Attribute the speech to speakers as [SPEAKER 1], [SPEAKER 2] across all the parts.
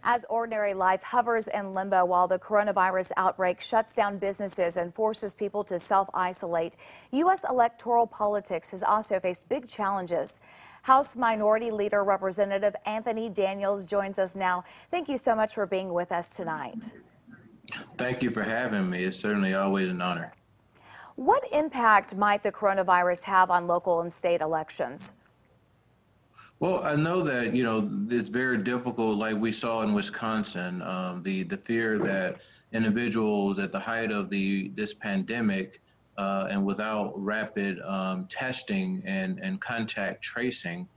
[SPEAKER 1] As ordinary life hovers in limbo while the coronavirus outbreak shuts down businesses and forces people to self-isolate, U.S. electoral politics has also faced big challenges. House Minority Leader Representative Anthony Daniels joins us now. Thank you so much for being with us tonight.
[SPEAKER 2] Thank you for having me. It's certainly always an honor.
[SPEAKER 1] What impact might the coronavirus have on local and state elections?
[SPEAKER 2] Well, I know that, it's very difficult, like we saw in Wisconsin, the fear that individuals at the height of this pandemic and without rapid testing and contact tracing,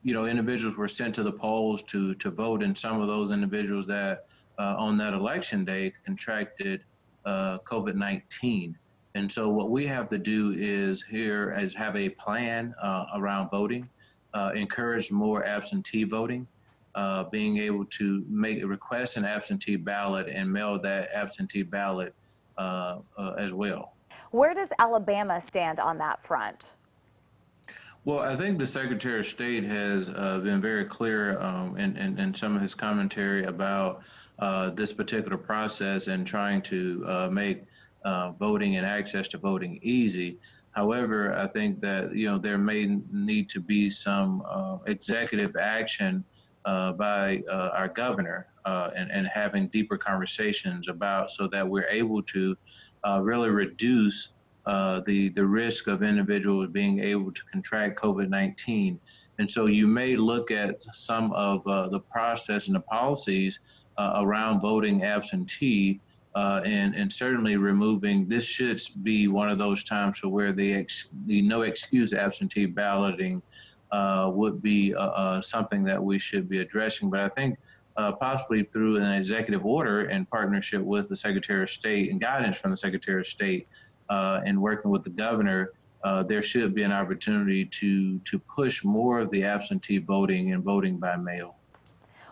[SPEAKER 2] individuals were sent to the polls to vote, and some of those individuals that on that election day contracted COVID-19. And so what we have to do is have a plan around voting. Encourage more absentee voting, being able to request an absentee ballot and mail that absentee ballot as well.
[SPEAKER 1] Where does Alabama stand on that front?
[SPEAKER 2] Well, I think the Secretary of State has been very clear in some of his commentary about this particular process and trying to make voting and access to voting easy. However, I think that there may need to be some executive action by our governor and having deeper conversations so that we're able to really reduce the risk of individuals being able to contract COVID-19. And so you may look at some of the process and the policies around voting absentee. And certainly removing this should be one of those times where the no excuse absentee balloting would be something that we should be addressing. But I think possibly through an executive order in partnership with the Secretary of State and guidance from the Secretary of State and working with the governor, there should be an opportunity to push more of the absentee voting and voting by mail.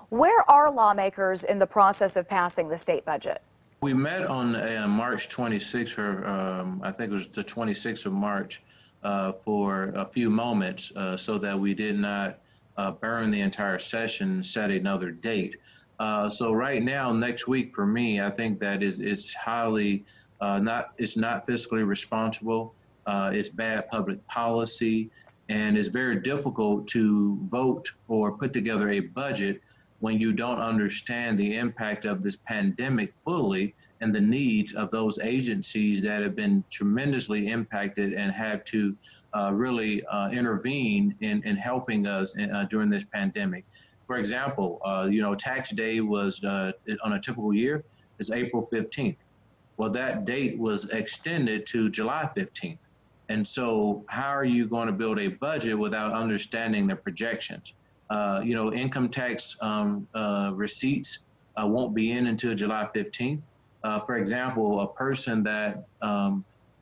[SPEAKER 1] Where are lawmakers in the process of passing the state budget?
[SPEAKER 2] We met on March 26th, I think it was the 26th of March, for a few moments so that we did not burn the entire session and set another date. So right now, next week for me, I think that it's highly it's not fiscally responsible. It's bad public policy, and it's very difficult to vote or put together a budget when you don't understand the impact of this pandemic fully and the needs of those agencies that have been tremendously impacted and had to really intervene in helping us during this pandemic. For example, tax day was on a typical year is April 15th. Well, that date was extended to July 15th. And so how are you going to build a budget without understanding the projections? Income tax receipts won't be in until July 15th. For example, a person that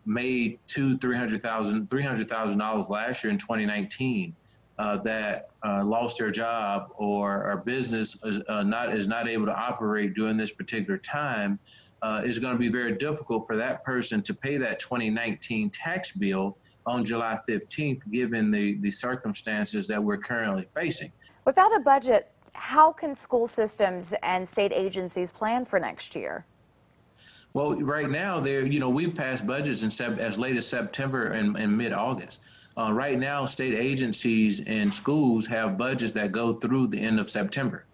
[SPEAKER 2] made $300,000 last year in 2019 that lost their job or business is not able to operate during this particular time is going to be very difficult for that person to pay that 2019 tax bill on July 15th, given the circumstances that we're currently facing.
[SPEAKER 1] Without a budget, how can school systems and state agencies plan for next year?
[SPEAKER 2] Well, right now, we've passed budgets as late as September and mid-August. Right now, state agencies and schools have budgets that go through the end of September,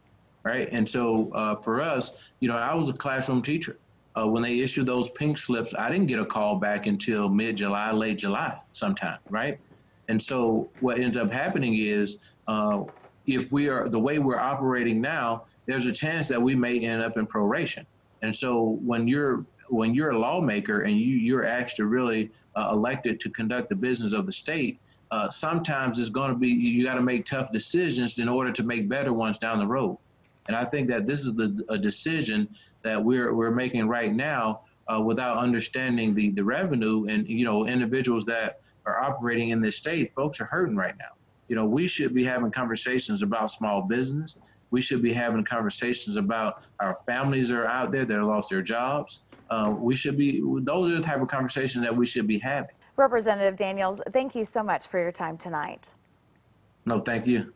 [SPEAKER 2] right? And so for us, I was a classroom teacher. When they issued those pink slips, I didn't get a call back until mid-July, late July sometime, right? And so what ends up happening is if we are the way we're operating now, there's a chance that we may end up in proration. And so when you're a lawmaker and you're asked to really elected to conduct the business of the state, sometimes it's going to be you got to make tough decisions in order to make better ones down the road. And I think that this is a decision that we're making right now without understanding the revenue and individuals that are operating in this state. Folks are hurting right now. We should be having conversations about small business. We should be having conversations about our families that are out there that have lost their jobs. Those are the type of conversations that we should be having.
[SPEAKER 1] Representative Daniels, thank you so much for your time tonight.
[SPEAKER 2] No, thank you.